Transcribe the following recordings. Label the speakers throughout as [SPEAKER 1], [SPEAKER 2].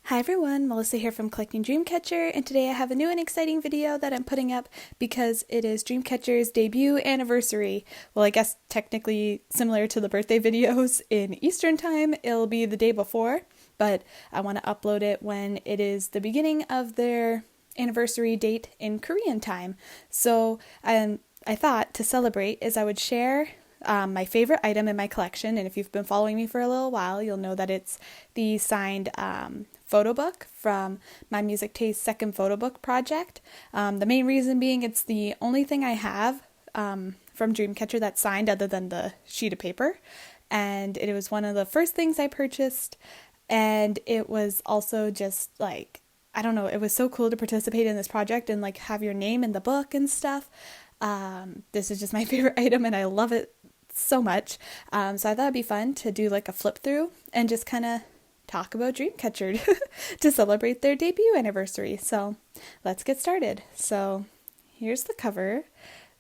[SPEAKER 1] Hi everyone, Melissa here from Collecting Dreamcatcher, and today I have a new and exciting video that I'm putting up because it is Dreamcatcher's debut anniversary. Well, I guess technically similar to the birthday videos in Eastern Time, it'll be the day before, but I want to upload it when it is the beginning of their anniversary date in Korean time. So I thought to celebrate is I would share my favorite item in my collection, and if you've been following me for a little while, you'll know that it's the signed photo book from My Music Taste second photo book project. The main reason being it's the only thing I have from Dreamcatcher that's signed other than the sheet of paper, and it was one of the first things I purchased, and it was also just like, I don't know, it was so cool to participate in this project and like have your name in the book and stuff. This is just my favorite item and I love it so much. So I thought it'd be fun to do like a flip through and just kind of talk about Dreamcatcher to celebrate their debut anniversary. So let's get started. So here's the cover.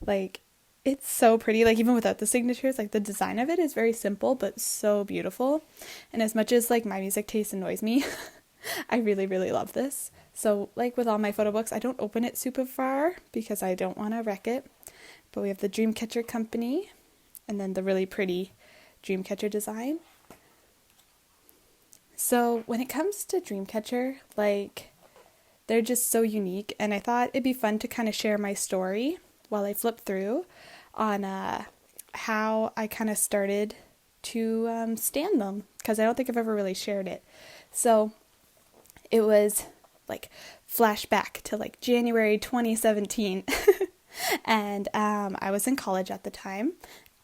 [SPEAKER 1] Like, it's so pretty. Like, even without the signatures, like the design of it is very simple but so beautiful. And as much as like My Music Taste annoys me, I really, really love this. So like with all my photo books, I don't open it super far because I don't want to wreck it. But we have the Dreamcatcher company and then the really pretty Dreamcatcher design. So when it comes to Dreamcatcher, like, they're just so unique, and I thought it'd be fun to kind of share my story while I flip through on how I kind of started to stand them, because I don't think I've ever really shared it. So it was like flashback to like January 2017 and I was in college at the time,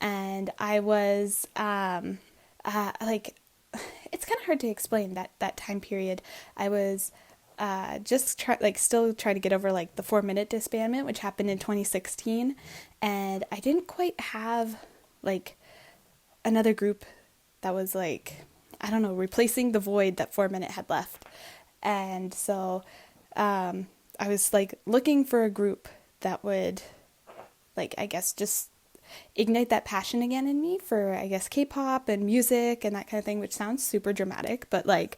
[SPEAKER 1] and I was like, it's kind of hard to explain that time period. I was still trying to get over like the 4-minute disbandment, which happened in 2016, and I didn't quite have like another group that was like, I don't know, replacing the void that 4-minute had left. And so I was like looking for a group that would, like, I guess just ignite that passion again in me for, I guess, K-pop and music and that kind of thing, which sounds super dramatic, but like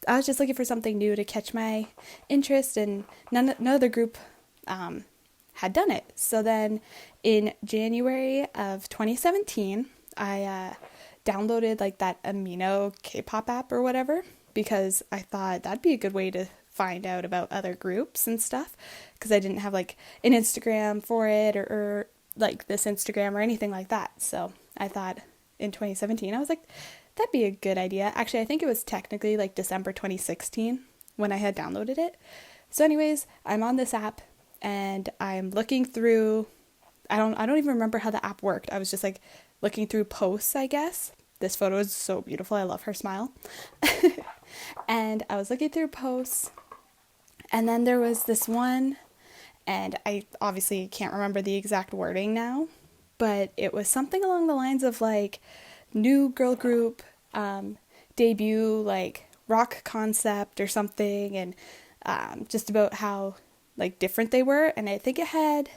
[SPEAKER 1] I was just looking for something new to catch my interest, and no other group had done it. So then in January of 2017, I downloaded like that Amino K-pop app or whatever, because I thought that'd be a good way to find out about other groups and stuff, because I didn't have like an Instagram for it or like this Instagram or anything like that. So I thought in 2017, I was like, that'd be a good idea. Actually, I think it was technically like December 2016 when I had downloaded it. So anyways, I'm on this app and I'm looking through, I don't even remember how the app worked. I was just like looking through posts, I guess. This photo is so beautiful. I love her smile. And I was looking through posts, and then there was this one, and I obviously can't remember the exact wording now, but it was something along the lines of like new girl group, debut, like rock concept or something, and just about how like different they were. And I think it had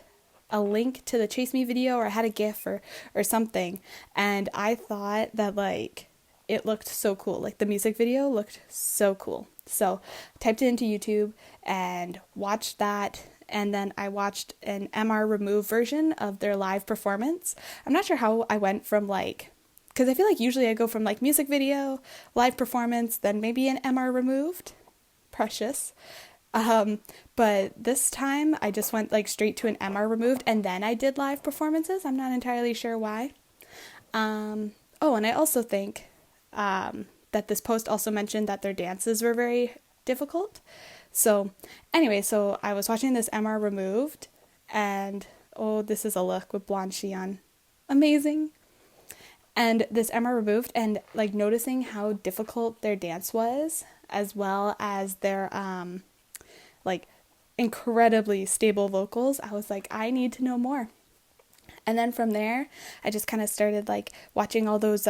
[SPEAKER 1] a link to the Chase Me video, or I had a GIF or something, and I thought that like it looked so cool. Like the music video looked so cool. So I typed it into YouTube and watched that, and then I watched an MR Remove version of their live performance. I'm not sure how I went from like, because I feel like usually I go from like music video, live performance, then maybe an MR Removed. Precious. But this time I just went like straight to an MR Removed, and then I did live performances. I'm not entirely sure why. Oh, and I also think that this post also mentioned that their dances were very difficult. So anyway, so I was watching this MR Removed, and oh, this is a look with blonde Xion. Amazing. And this MR Removed, and like noticing how difficult their dance was, as well as their like incredibly stable vocals, I was like, I need to know more. And then from there, I just kind of started like watching all those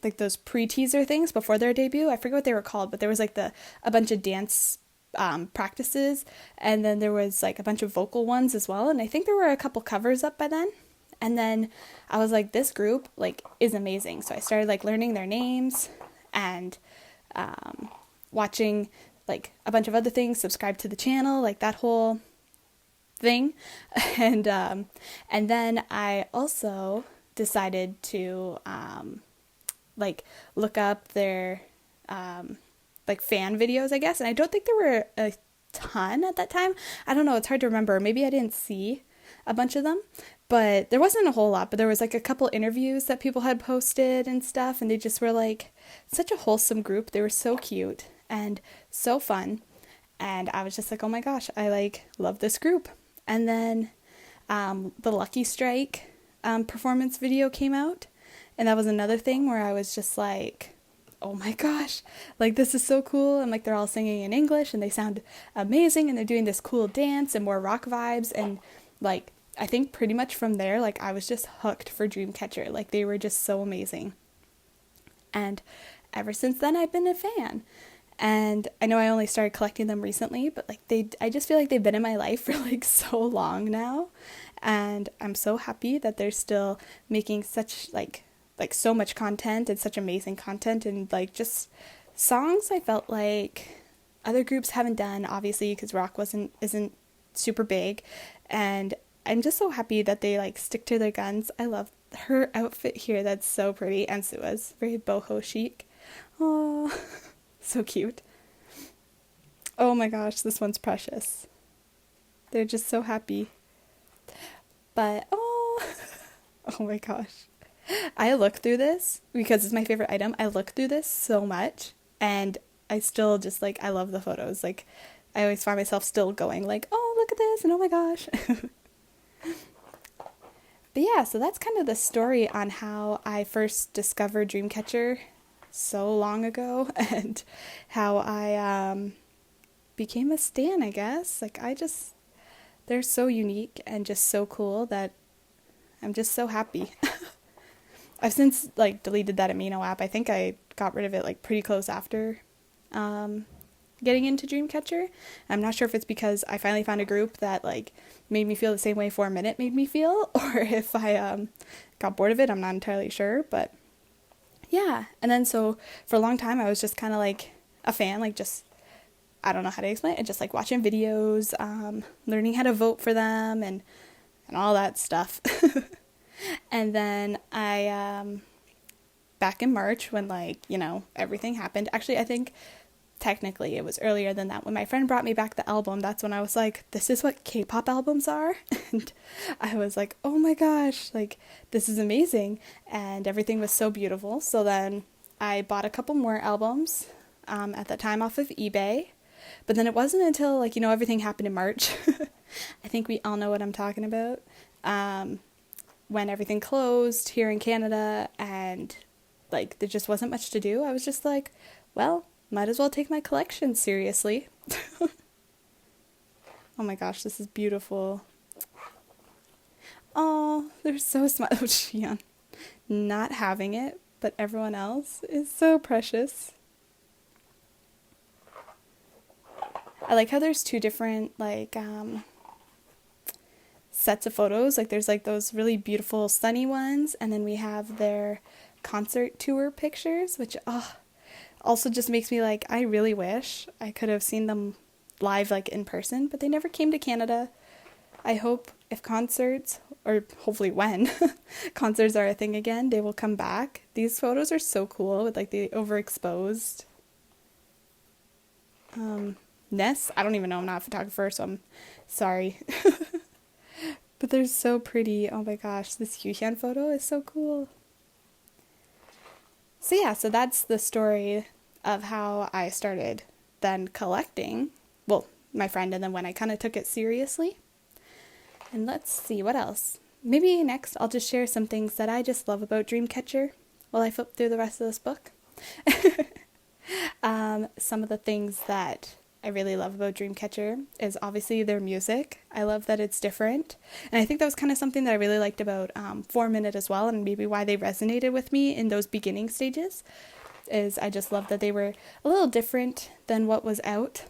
[SPEAKER 1] like those pre-teaser things before their debut. I forget what they were called, but there was like a bunch of dance practices, and then there was like a bunch of vocal ones as well, and I think there were a couple covers up by then. And then I was like, this group like is amazing. So I started like learning their names and watching like a bunch of other things, subscribe to the channel, like that whole thing. And then I also decided to like look up their like fan videos, I guess. And I don't think there were a ton at that time. I don't know, it's hard to remember. Maybe I didn't see a bunch of them, but there wasn't a whole lot. But there was like a couple interviews that people had posted and stuff, and they just were like such a wholesome group. They were so cute and so fun. And I was just like, oh my gosh, I like love this group. And then the Lucky Strike performance video came out, and that was another thing where I was just like, oh my gosh, like this is so cool. And like they're all singing in English and they sound amazing, and they're doing this cool dance and more rock vibes. And like I think pretty much from there, like I was just hooked for Dreamcatcher. Like they were just so amazing. And ever since then I've been a fan. And I know I only started collecting them recently, but like I just feel like they've been in my life for like so long now. And I'm so happy that they're still making such like so much content and such amazing content, and like just songs I felt like other groups haven't done, obviously, because rock isn't super big. And I'm just so happy that they like stick to their guns. I love her outfit here, that's so pretty, and Sua's very boho chic. Oh, so cute. Oh my gosh, this one's precious. They're just so happy. But oh my gosh. I look through this because it's my favorite item. I look through this so much, and I still just like, I love the photos. Like I always find myself still going like, oh, look at this, and oh my gosh. But yeah, so that's kind of the story on how I first discovered Dreamcatcher so long ago, and how I became a stan, I guess. Like they're so unique and just so cool that I'm just so happy. I've since like deleted that Amino app. I think I got rid of it like pretty close after getting into Dreamcatcher. I'm not sure if it's because I finally found a group that like made me feel the same way For a Minute made me feel, or if I got bored of it. I'm not entirely sure, but yeah. And then so for a long time I was just kind of like a fan, like just, I don't know how to explain it, just like watching videos, learning how to vote for them and all that stuff. And then I, back in March when like, you know, everything happened, actually I think technically it was earlier than that, when my friend brought me back the album, that's when I was like, this is what K-pop albums are. And I was like, oh my gosh, like this is amazing. And everything was so beautiful. So then I bought a couple more albums at that time off of eBay. But then it wasn't until like, you know, everything happened in March. I think we all know what I'm talking about. When everything closed here in Canada and like there just wasn't much to do, I was just like, well, might as well take my collection seriously. Oh my gosh, this is beautiful. Oh, they're so smart. Oh, Xian, not having it, but everyone else is so precious. I like how there's two different like sets of photos. Like there's like those really beautiful sunny ones, and then we have their concert tour pictures, which also just makes me like, I really wish I could have seen them live like in person, but they never came to Canada. I hope if concerts, or hopefully when concerts are a thing again, they will come back. These photos are so cool with like the overexposed ness. I don't even know, I'm not a photographer, so I'm sorry. But they're so pretty. Oh my gosh, this Hyuhyun photo is so cool. So yeah, so that's the story of how I started then collecting. Well, my friend, and then when I kind of took it seriously. And let's see, what else? Maybe next I'll just share some things that I just love about Dreamcatcher while I flip through the rest of this book. Some of the things that I really love about Dreamcatcher is obviously their music. I love that it's different. And I think that was kind of something that I really liked about For a Minute as well, and maybe why they resonated with me in those beginning stages, is I just love that they were a little different than what was out.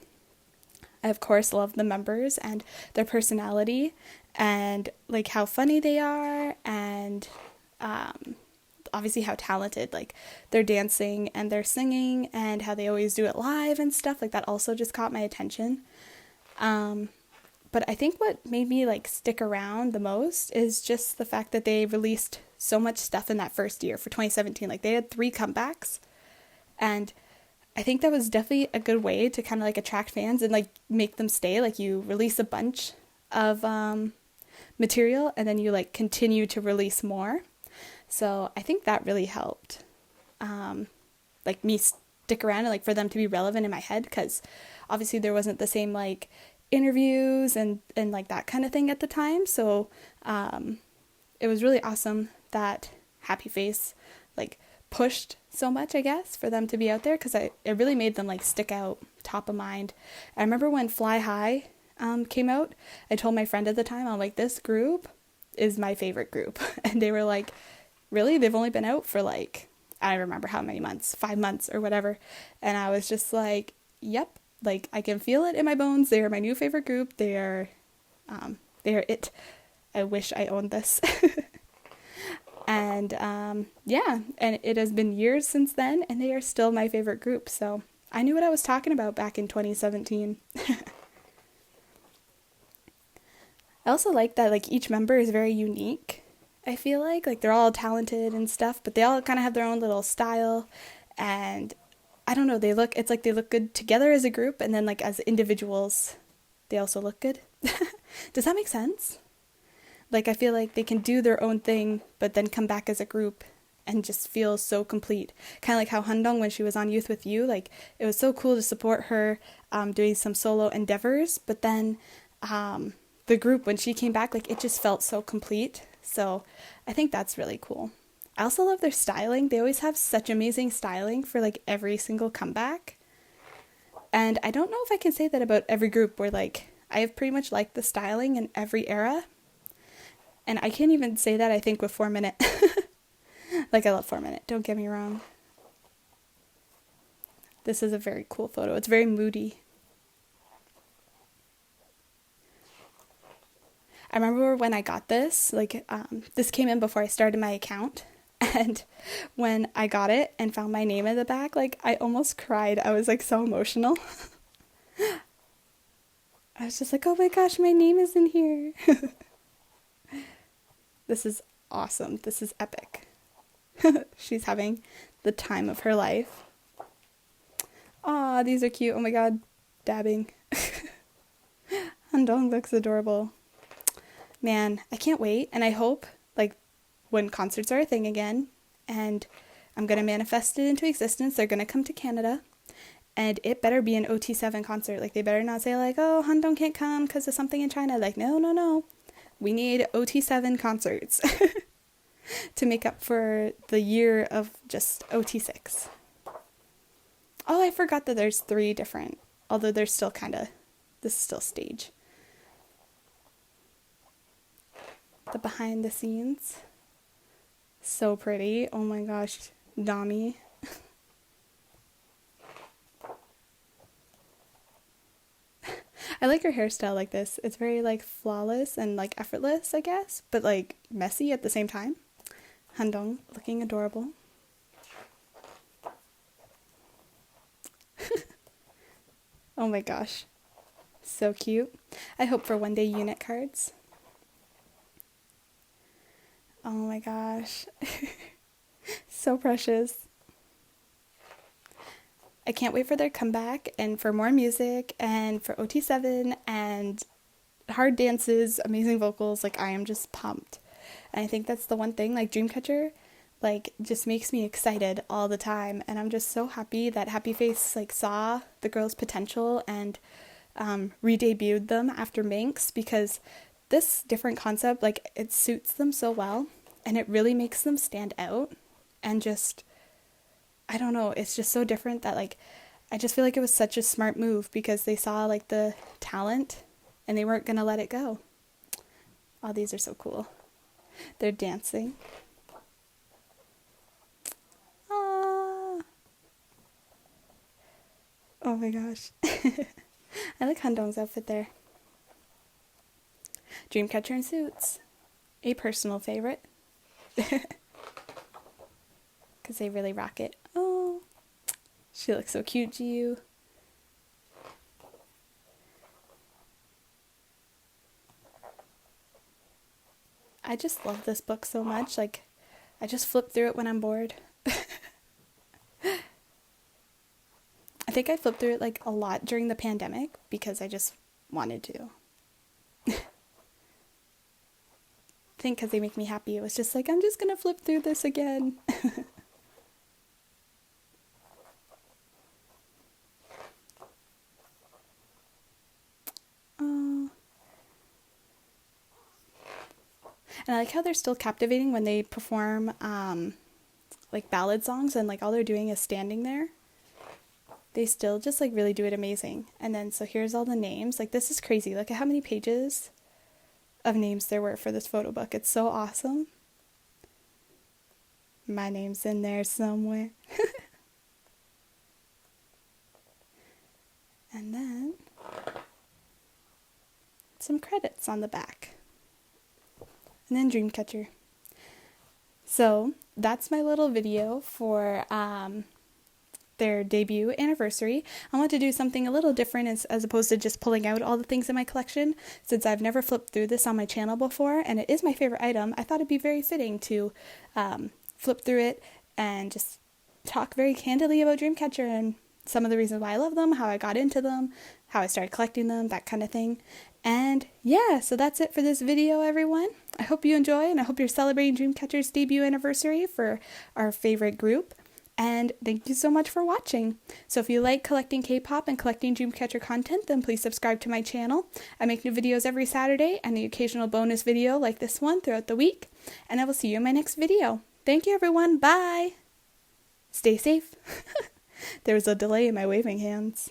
[SPEAKER 1] I, of course, love the members and their personality and like how funny they are, and obviously how talented, like their dancing and their singing and how they always do it live and stuff like that also just caught my attention. But I think what made me like stick around the most is just the fact that they released so much stuff in that first year for 2017. Like they had 3 comebacks, and I think that was definitely a good way to kind of like attract fans and like make them stay. Like you release a bunch of material and then you like continue to release more. So I think that really helped like me stick around and like for them to be relevant in my head, because obviously there wasn't the same like interviews and like that kind of thing at the time. So it was really awesome that Happy Face like pushed so much, I guess, for them to be out there, because it really made them like stick out top of mind. I remember when Fly High came out, I told my friend at the time, I'm like, this group is my favorite group. And they were like, really? They've only been out for like, I don't remember how many months, 5 months or whatever. And I was just like, yep, like I can feel it in my bones. They are my new favorite group. They are it. I wish I owned this. And yeah, and it has been years since then, and they are still my favorite group. So I knew what I was talking about back in 2017. I also like that like each member is very unique. I feel like they're all talented and stuff, but they all kind of have their own little style, and I don't know, it's like they look good together as a group, and then like as individuals, they also look good. Does that make sense? Like I feel like they can do their own thing, but then come back as a group and just feel so complete. Kind of like how Handong, when she was on Youth With You, like it was so cool to support her doing some solo endeavors, but then the group, when she came back, like it just felt so complete. So I think that's really cool. I also love their styling. They always have such amazing styling for like every single comeback. And I don't know if I can say that about every group, where like I have pretty much liked the styling in every era. And I can't even say that, I think, with 4 Minute. Like I love 4 Minute, don't get me wrong. This is a very cool photo. It's very moody. I remember when I got this, like this came in before I started my account. And when I got it and found my name in the back, like I almost cried. I was like so emotional. I was just like, oh my gosh, my name is in here. This is awesome. This is epic. She's having the time of her life. Aw, these are cute. Oh my god, dabbing. Handong looks adorable. Man, I can't wait. And I hope, like, when concerts are a thing again, and I'm going to manifest it into existence, they're going to come to Canada, and it better be an OT7 concert. Like, they better not say, like, oh, Handong can't come because of something in China. Like, no. We need OT7 concerts to make up for the year of just OT6. Oh, I forgot that there's 3 different, although there's still this is still stage. The behind the scenes. So pretty. Oh my gosh. Dami. I like her hairstyle like this. It's very like flawless and like effortless, I guess, but like messy at the same time. Handong looking adorable. Oh my gosh. So cute. I hope for one day unit cards. Oh my gosh. So precious. I can't wait for their comeback and for more music and for OT7 and hard dances, amazing vocals. Like I am just pumped. And I think that's the one thing, like Dreamcatcher, like just makes me excited all the time. And I'm just so happy that Happy Face like saw the girls' potential and re-debuted them after Minx, because this different concept, like it suits them so well and it really makes them stand out. And just, I don't know, it's just so different that like, I just feel like it was such a smart move because they saw like the talent and they weren't going to let it go. Oh, these are so cool. They're dancing. Ah. Oh my gosh. I like Handong's outfit there. Dreamcatcher in suits. A personal favorite. because they really rock it. Oh, she looks so cute to you. I just love this book so much. Like, I just flip through it when I'm bored. I think I flipped through it like a lot during the pandemic because I just wanted to. I think because they make me happy. It was just like, I'm just gonna flip through this again. Oh. And I like how they're still captivating when they perform like ballad songs and like all they're doing is standing there. They still just like really do it amazing. And then so here's all the names. Like this is crazy. Look at how many pages of names there were for this photo book. It's so awesome. My name's in there somewhere. And then some credits on the back. And then Dreamcatcher. So that's my little video for their debut anniversary. I want to do something a little different as opposed to just pulling out all the things in my collection. Since I've never flipped through this on my channel before, and it is my favorite item, I thought it'd be very fitting to flip through it and just talk very candidly about Dreamcatcher and some of the reasons why I love them, how I got into them, how I started collecting them, that kind of thing. And yeah, so that's it for this video, everyone. I hope you enjoy, and I hope you're celebrating Dreamcatcher's debut anniversary for our favorite group. And thank you so much for watching. So if you like collecting K-pop and collecting Dreamcatcher content, then please subscribe to my channel. I make new videos every Saturday and the occasional bonus video like this one throughout the week. And I will see you in my next video. Thank you, everyone. Bye. Stay safe. There was a delay in my waving hands.